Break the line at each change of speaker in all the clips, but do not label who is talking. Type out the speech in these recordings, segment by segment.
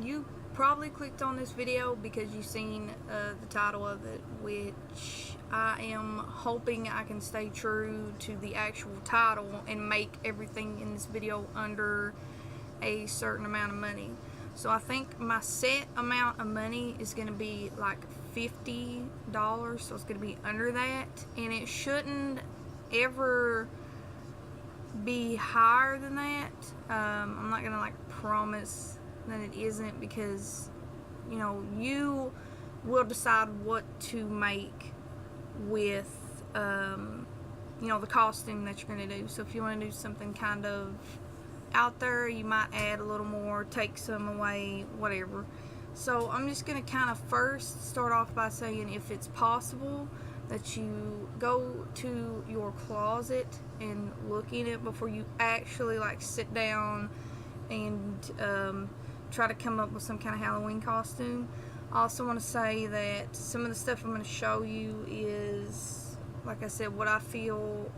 you probably clicked on this video because you've seen the title of it, which I am hoping I can stay true to the actual title and make everything in this video under a certain amount of money. So I think my set amount of money is going to be like $50, so it's going to be under that, and it shouldn't ever be higher than that. I'm not going to like promise that it isn't, because you know, you will decide what to make with you know, the costume that you're going to do. So if you want to do something kind of out there, you might add a little more, take some away, whatever. So I'm just going to kind of first start off by saying, if it's possible, that you go to your closet and look in it before you actually like sit down and try to come up with some kind of Halloween costume. I also want to say that some of the stuff I'm going to show you is, like I said, what I feel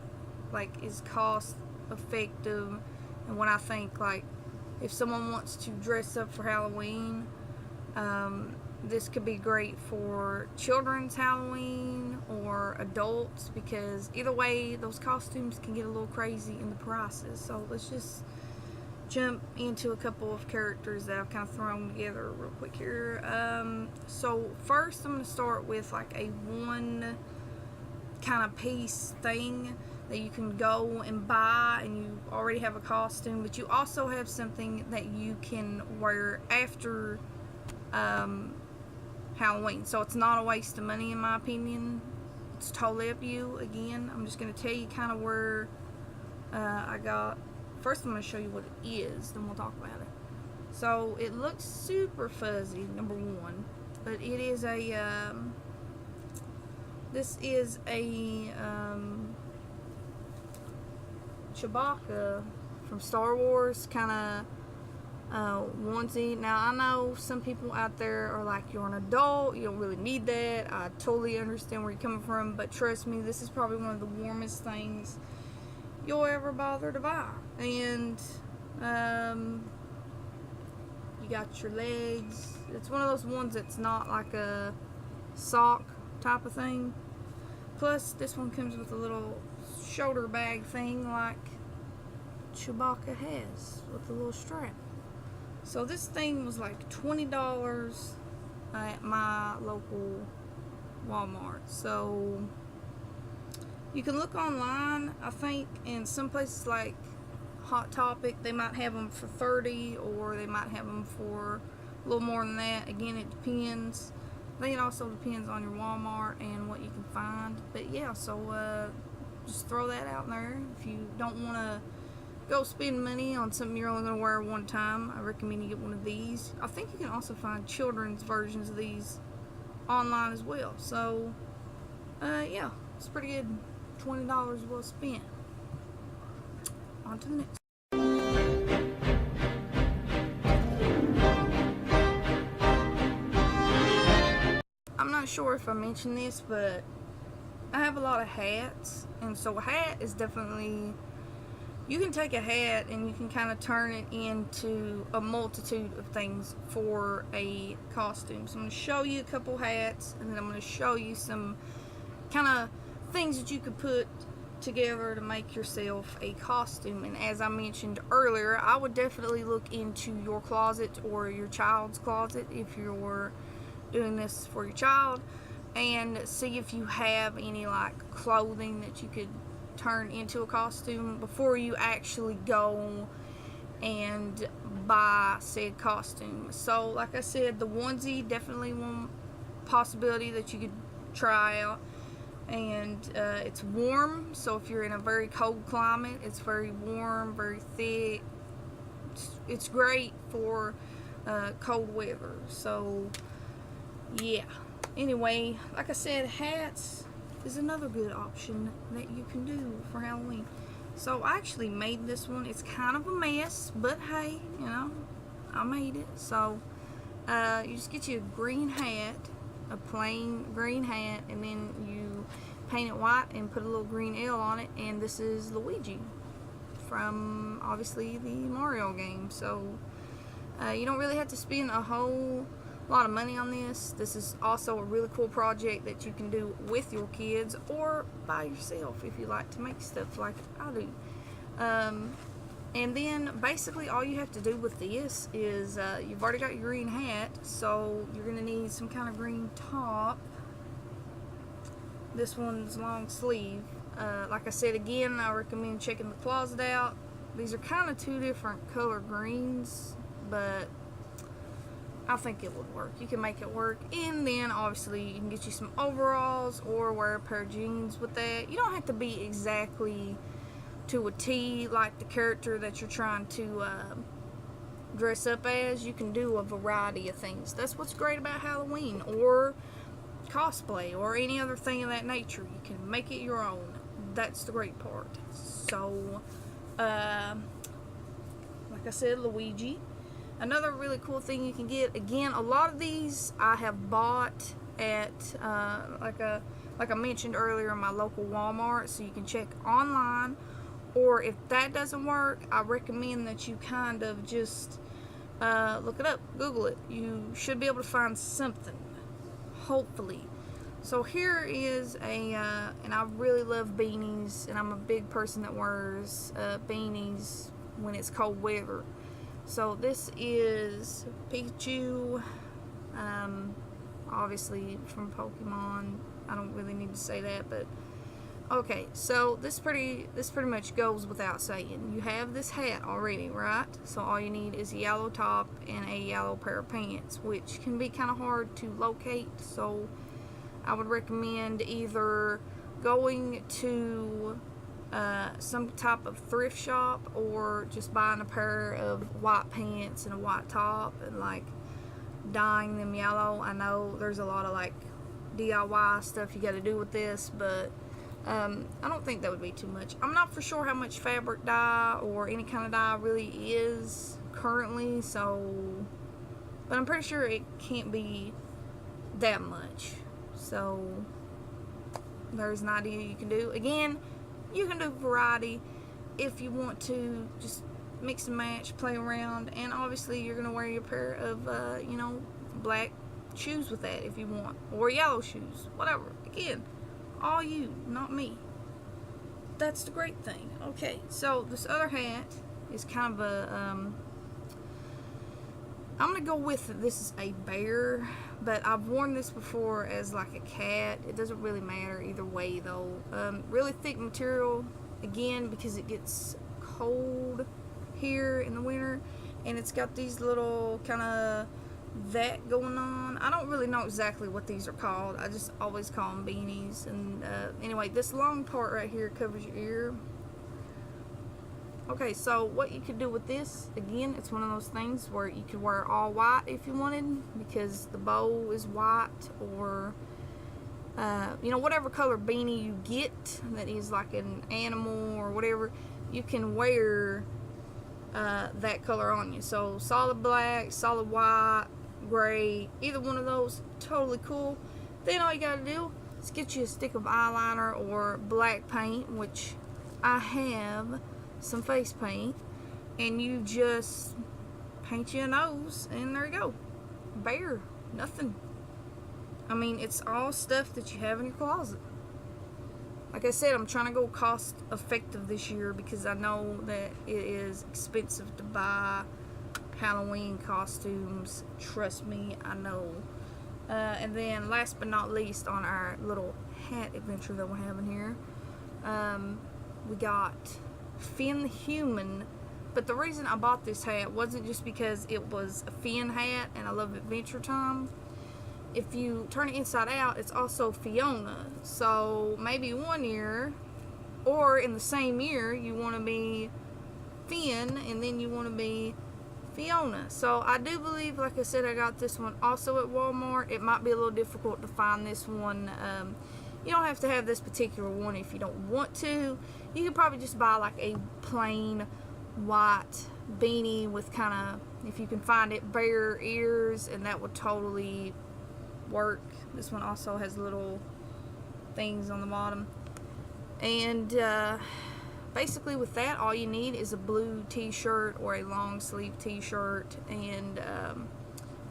like is cost effective, and what I think, like, if someone wants to dress up for Halloween, this could be great for children's Halloween or adults, because either way, those costumes can get a little crazy in the prices. So let's just jump into a couple of characters that I've kind of thrown together real quick here. So first I'm going to start with like a one kind of piece thing that you can go and buy, and you already have a costume, but you also have something that you can wear after Halloween. So it's not a waste of money, in my opinion. It's totally up to you. Again, I'm just going to tell you kind of where I got. First I'm going to show you what it is, then we'll talk about it. So it looks super fuzzy, number one, but it is a this is a Chewbacca from Star Wars kind of onesie. Now I know some people out there are like, you're an adult, you don't really need that. I totally understand where you're coming from, but trust me, this is probably one of the warmest things you'll ever bother to buy. And you got your legs. It's one of those ones that's not like a sock type of thing. Plus this one comes with a little shoulder bag thing like Chewbacca has, with a little strap. So this thing was like $20 at my local Walmart. So you can look online, I think, in some places like Hot Topic, they might have them for $30, or they might have them for a little more than that. Again, it depends. I think it also depends on your Walmart and what you can find. But yeah, so just throw that out there. If you don't want to go spend money on something you're only going to wear one time, I recommend you get one of these. I think you can also find children's versions of these online as well. So yeah, it's pretty good. $20 well spent. On to the next. I'm not sure if I mentioned this, but I have a lot of hats, and so a hat is definitely, you can take a hat and you can kind of turn it into a multitude of things for a costume. So I'm going to show you a couple hats, and then I'm going to show you some kind of things that you could put together to make yourself a costume. And as I mentioned earlier, I would definitely look into your closet or your child's closet if you're doing this for your child, and see if you have any like clothing that you could turn into a costume before you actually go and buy said costume. So like I said, the onesie, definitely one possibility that you could try out. And it's warm, so if you're in a very cold climate, it's very warm, very thick. It's great for cold weather. So yeah, anyway, like I said, hats is another good option that you can do for Halloween. So I actually made this one. It's kind of a mess, but hey, you know, I made it. So you just get you a green hat, a plain green hat, and then you paint it white and put a little green L on it, and this is Luigi from obviously the Mario game. So You don't really have to spend a whole lot of money on this. This is also a really cool project that you can do with your kids or by yourself if you like to make stuff like I do. And then basically all you have to do with this is you've already got your green hat, so you're going to need some kind of green top. This one's long sleeve. Like I said again, I recommend checking the closet out. These are kind of two different color greens, but I think it would work. You can make it work. And then obviously you can get you some overalls or wear a pair of jeans with that. You don't have to be exactly to a T like the character that you're trying to dress up as. You can do a variety of things. That's what's great about Halloween or cosplay or any other thing of that nature. You can make it your own. That's the great part. So like I said, Luigi. Another really cool thing you can get, again, a lot of these I have bought at like I mentioned earlier, in my local Walmart, so you can check online. Or if that doesn't work, I recommend that you kind of just look it up, Google it. You should be able to find something, hopefully. So here is a, and I really love beanies, and I'm a big person that wears beanies when it's cold weather. So this is Pikachu, obviously from Pokemon. I don't really need to say that, but okay. So this pretty much goes without saying. You have this hat already, right? So all you need is a yellow top and a yellow pair of pants, which can be kind of hard to locate. So I would recommend either going to some type of thrift shop or just buying a pair of white pants and a white top and like dyeing them yellow. I know there's a lot of like DIY stuff you got to do with this, but I don't think that would be too much. I'm not for sure how much fabric dye or any kind of dye really is currently, so, but I'm pretty sure it can't be that much. So there's an idea you can do. Again, you can do variety if you want to just mix and match, play around, and obviously you're going to wear your pair of, you know, black shoes with that if you want, or yellow shoes, whatever. Again, all you, not me. That's the great thing. Okay, so this other hat is kind of a, I'm going to go with, this is a bear, but I've worn this before as like a cat. It doesn't really matter either way though. Really thick material, again, because it gets cold here in the winter, and it's got these little kind of that going on. I don't really know exactly what these are called. I just always call them beanies. And anyway, this long part right here covers your ear. Okay, so what you could do with this, again, it's one of those things where you could wear all white if you wanted, because the bow is white, or you know, whatever color beanie you get that is like an animal or whatever, you can wear that color on you. So solid black, solid white, gray, either one of those, totally cool. Then all you gotta do is get you a stick of eyeliner or black paint, which I have some face paint, and you just paint your nose, and there you go. Bear. Nothing. I mean, it's all stuff that you have in your closet. Like I said, I'm trying to go cost effective this year because I know that it is expensive to buy Halloween costumes. Trust me, I know. And then last but not least, on our little hat adventure that we're having here, we got Finn the Human. But the reason I bought this hat wasn't just because it was a Finn hat and I love Adventure Time. If you turn it inside out, it's also Fiona. So maybe one year, or in the same year, you want to be Finn and then you want to be Fiona. So I do believe, like I said, I got this one also at Walmart. It might be a little difficult to find this one. You don't have to have this particular one if you don't want to. You could probably just buy like a plain white beanie with kind of, if you can find it, bear ears, and that would totally work. This one also has little things on the bottom. And basically with that, all you need is a blue t-shirt or a long sleeve t-shirt and a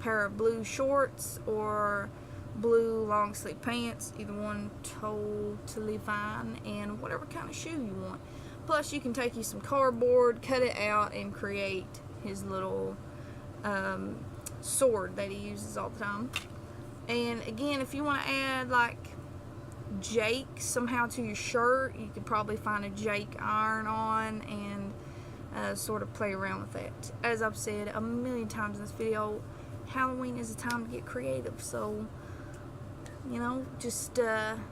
pair of blue shorts or blue long sleeve pants, either one totally fine, and whatever kind of shoe you want. Plus you can take you some cardboard, cut it out, and create his little sword that he uses all the time. And again, if you want to add like Jake somehow to your shirt, you could probably find a Jake iron on and sort of play around with that. As I've said a million times in this video, Halloween is a time to get creative, so you know, just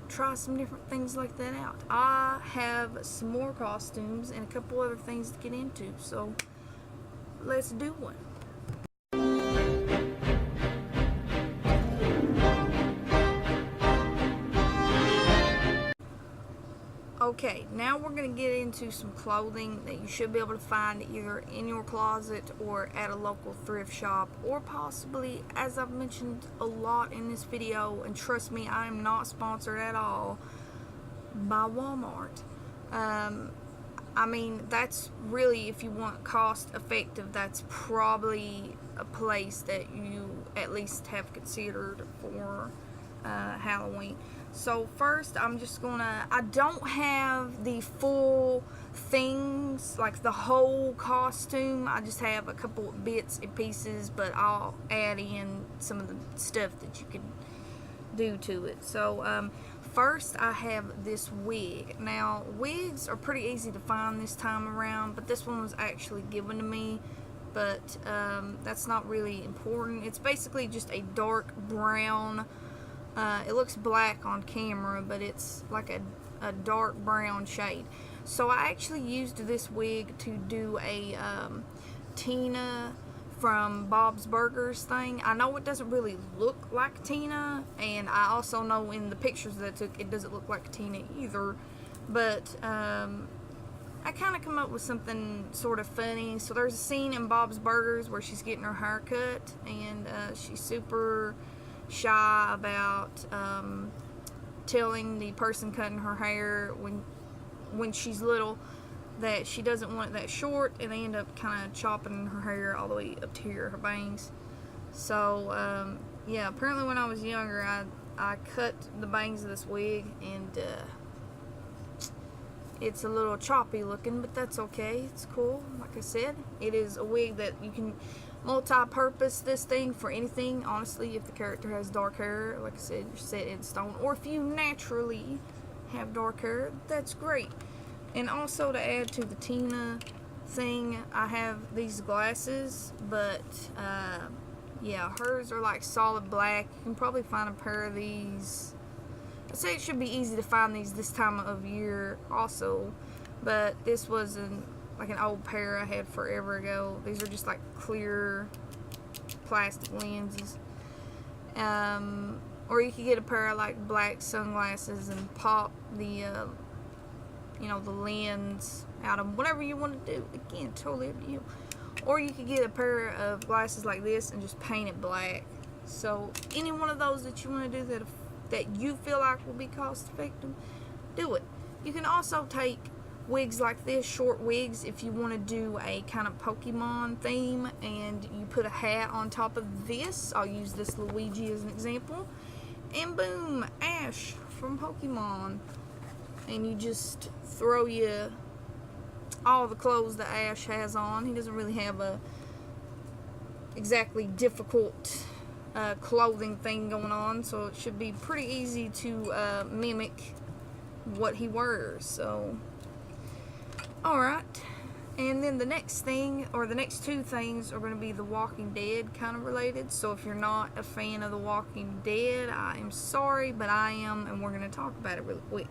try some different things like that out. I have some more costumes and a couple other things to get into, so let's do one. Okay, now we're going to get into some clothing that you should be able to find either in your closet or at a local thrift shop, or possibly, as I've mentioned a lot in this video, and trust me, I am not sponsored at all, by Walmart. I mean, that's really, if you want cost effective, that's probably a place that you at least have considered for Halloween. So first, I'm just gonna, I don't have the full things, like the whole costume. I just have a couple of bits and pieces, but I'll add in some of the stuff that you can do to it. So first I have this wig. Now wigs are pretty easy to find this time around, but this one was actually given to me, but that's not really important. It's basically just a dark brown, it looks black on camera, but it's like a dark brown shade. So I actually used this wig to do a Tina from Bob's Burgers thing. I know it doesn't really look like Tina, and I also know in the pictures that I took it doesn't look like Tina either, but I kind of come up with something sort of funny. So there's a scene in Bob's Burgers where she's getting her hair cut, and she's super shy about telling the person cutting her hair when she's little that she doesn't want it that short, and they end up kind of chopping her hair all the way up to here, her bangs. So yeah, apparently when I was younger I cut the bangs of this wig, and it's a little choppy looking, but that's okay, it's cool. Like I said, it is a wig that you can multi-purpose this thing for anything. Honestly, if the character has dark hair, like I said, you're set in stone, or if you naturally have dark hair, that's great. And also, to add to the Tina thing, I have these glasses, but yeah, hers are like solid black. You can probably find a pair of these. I'd say it should be easy to find these this time of year also, but this was like an old pair I had forever ago. These are just like clear plastic lenses. Or you could get a pair of like black sunglasses and pop the you know, the lens out of them. Whatever you want to do. Again, totally up to you. Or you could get a pair of glasses like this and just paint it black. So any one of those that you want to do that you feel like will be cost effective, do it. You can also take wigs like this, short wigs, if you want to do a kind of Pokemon theme, and you put a hat on top of this. I'll use this Luigi as an example, and boom, Ash from Pokemon, and you just throw you all the clothes that Ash has on. He doesn't really have a exactly difficult clothing thing going on, so it should be pretty easy to mimic what he wears. So alright, and then the next thing, or the next two things, are going to be The Walking Dead kind of related. So if you're not a fan of The Walking Dead, I am sorry, but I am, and we're going to talk about it really quick.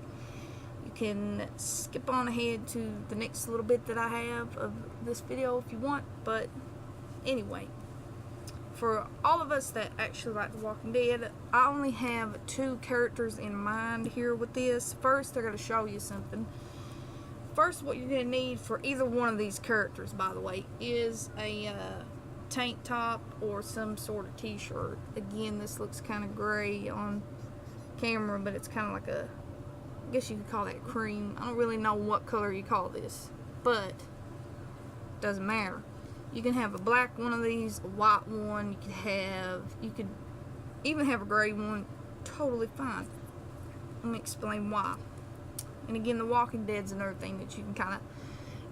You can skip on ahead to the next little bit that I have of this video if you want, but anyway, for all of us that actually like The Walking Dead, I only have two characters in mind here with this. First, they're going to show you something. First, what you're going to need for either one of these characters, by the way, is a tank top or some sort of t-shirt. Again, this looks kind of gray on camera, but it's kind of like a guess you could call that cream. I don't really know what color you call this, but doesn't matter. You can have a black one of these, a white one. You could even have a gray one. Totally fine. Let me explain why. And again, The Walking Dead's another thing that you can kind of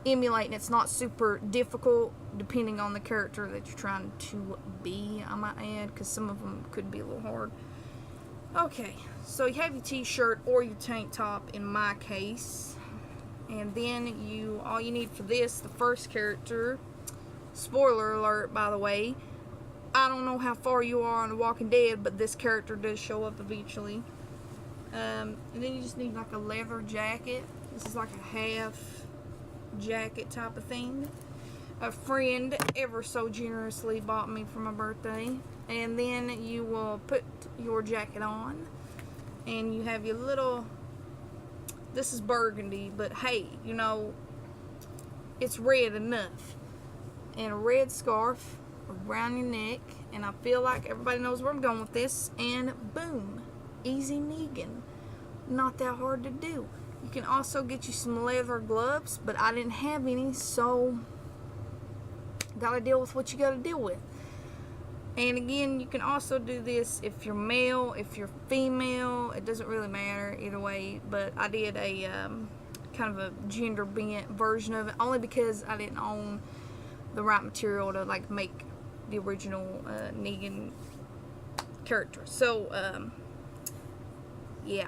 emulate, and it's not super difficult depending on the character that you're trying to be, I might add, because some of them could be a little hard. Okay, so you have your t-shirt or your tank top in my case, and then all you need for this, the first character, spoiler alert by the way, I don't know how far you are on The Walking Dead, but this character does show up eventually. And then you just need like a leather jacket. This is like a half jacket type of thing. A friend ever so generously bought me for my birthday. And then you will put your jacket on, and you have your little, this is burgundy, but hey, you know, it's red enough. And a red scarf around your neck, and I feel like everybody knows where I'm going with this, and boom, easy Negan. Not that hard to do. You can also get you some leather gloves, but I didn't have any, so gotta deal with what you gotta deal with. And again, you can also do this if you're male, if you're female, it doesn't really matter either way, but I did a kind of a gender bent version of it, only because I didn't own the right material to like make the original Negan character. So yeah,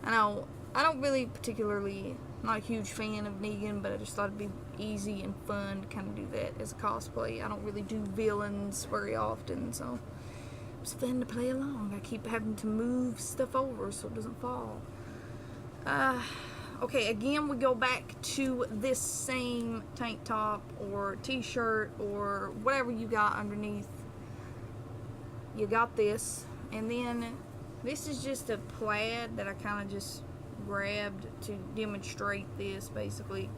I know I don't really particularly, not a huge fan of Negan, but I just thought it'd be easy and fun to kind of do that as a cosplay. I don't really do villains very often, so it's fun to play along. I keep having to move stuff over so it doesn't fall. Okay, again, we go back to this same tank top or t-shirt or whatever you got underneath. You got this, and then this is just a plaid that I kind of just grabbed to demonstrate this, basically.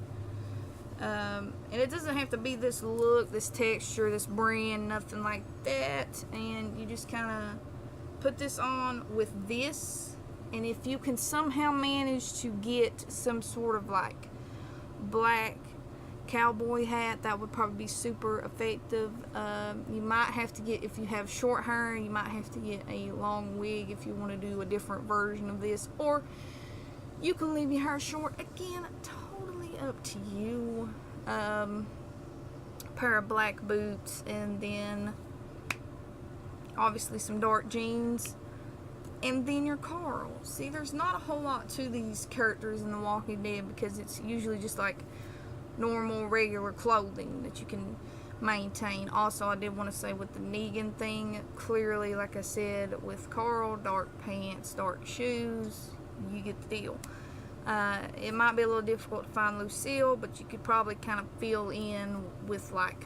And it doesn't have to be this look, this texture, this brand, nothing like that. And you just kind of put this on with this, and if you can somehow manage to get some sort of like black cowboy hat, that would probably be super effective. You might have to get, if you have short hair, you might have to get a long wig if you want to do a different version of this, or you can leave your hair short. Again, totally up to you. Pair of black boots, and then obviously some dark jeans, and then your Carl. See, there's not a whole lot to these characters in The Walking Dead because it's usually just like normal, regular clothing that you can maintain. Also, I did want to say with the Negan thing, clearly, like I said, with Carl, dark pants, dark shoes, you get the deal. It might be a little difficult to find Lucille, but you could probably kind of fill in with like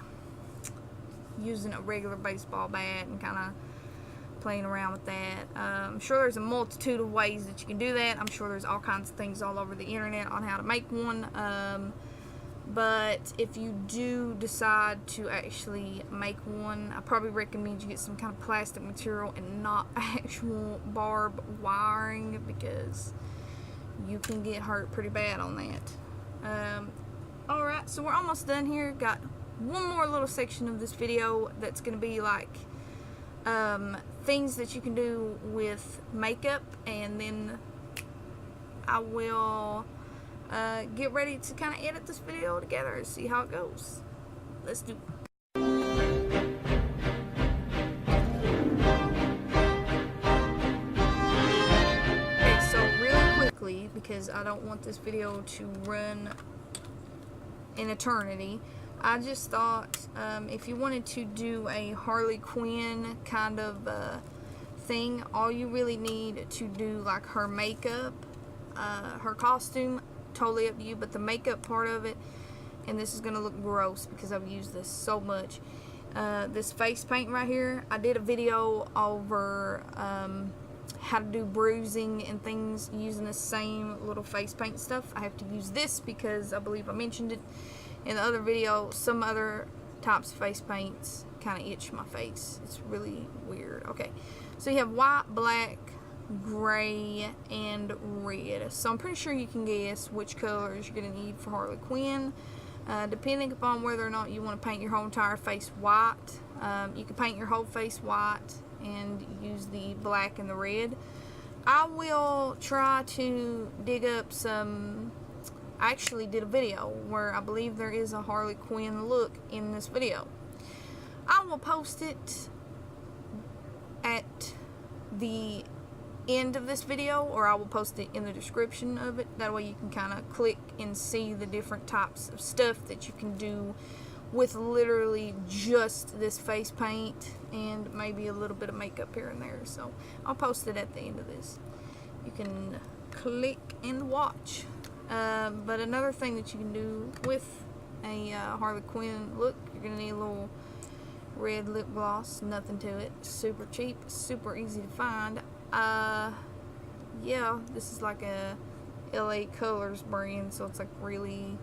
using a regular baseball bat and kind of playing around with that. I'm sure there's a multitude of ways that you can do that. I'm sure there's all kinds of things all over the internet on how to make one. But if you do decide to actually make one, I probably recommend you get some kind of plastic material and not actual barbed wiring, because you can get hurt pretty bad on that. Alright, so we're almost done here. Got one more little section of this video that's going to be like things that you can do with makeup, and then I will get ready to kind of edit this video together and see how it goes. Let's do it. Okay, so really quickly, because I don't want this video to run an eternity, I just thought if you wanted to do a Harley Quinn kind of thing, all you really need to do, like her makeup, her costume, totally up to you, but the makeup part of it, and this is going to look gross because I've used this so much, this face paint right here. I did a video over how to do bruising and things using the same little face paint stuff. I have to use this because I believe I mentioned it in the other video. Some other types of face paints kind of itch my face. It's really weird. Okay, so you have white, black, gray, and red. So I'm pretty sure you can guess which colors you're going to need for Harley Quinn. Depending upon whether or not you want to paint your whole entire face white, you can paint your whole face white and use the black and the red. I will try to dig up some. I actually did a video where I believe there is a Harley Quinn look in this video. I will post it at the end of this video, or I will post it in the description of it. That way you can kind of click and see the different types of stuff that you can do with literally just this face paint and maybe a little bit of makeup here and there. So I'll post it at the end of this. You can click and watch. But another thing that you can do with a Harley Quinn look, you're going to need a little red lip gloss. Nothing to it. Super cheap, super easy to find. Yeah, this is like a LA Colors brand, so it's like really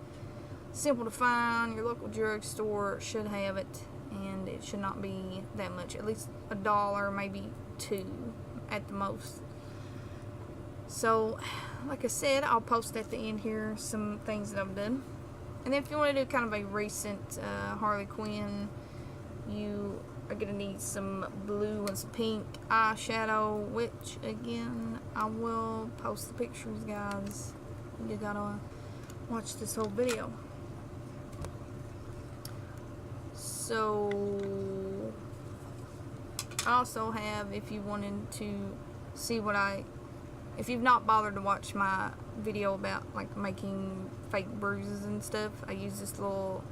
simple to find. Your local drugstore should have it, and it should not be that much. At least $1, maybe $2 at the most. So, like I said, I'll post at the end here some things that I've done. And if you want to do kind of a recent Harley Quinn, you are going to need some blue and some pink eyeshadow, which, again, I will post the pictures, guys. You gotta watch this whole video. So, I also have, if you wanted to see what if you've not bothered to watch my video about like making fake bruises and stuff, I use this little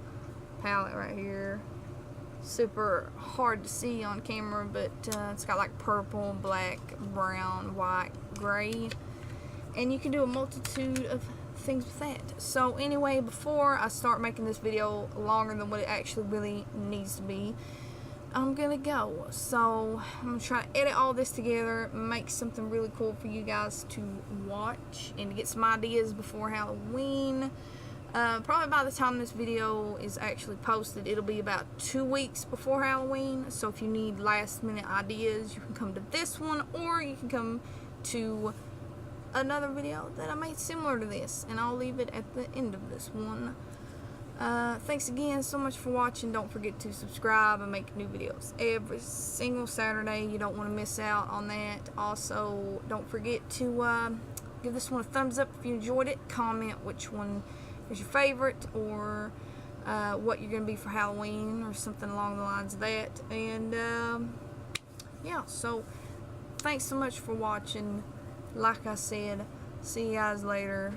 palette right here. Super hard to see on camera, but it's got like purple, black, brown, white, gray, and you can do a multitude of things with that. So anyway, before I start making this video longer than what it actually really needs to be, I'm gonna go. So I'm gonna try to edit all this together, make something really cool for you guys to watch and to get some ideas before Halloween. Probably by the time this video is actually posted, it'll be about 2 weeks before Halloween. So if you need last minute ideas, you can come to this one, or you can come to another video that I made similar to this, and I'll leave it at the end of this one. Thanks again so much for watching. Don't forget to subscribe and make new videos every single Saturday. You don't want to miss out on that. Also, don't forget to give this one a thumbs up if you enjoyed it. Comment which one is your favorite, or what you're going to be for Halloween, or something along the lines of that. And yeah, so thanks so much for watching. Like I said, see you guys later.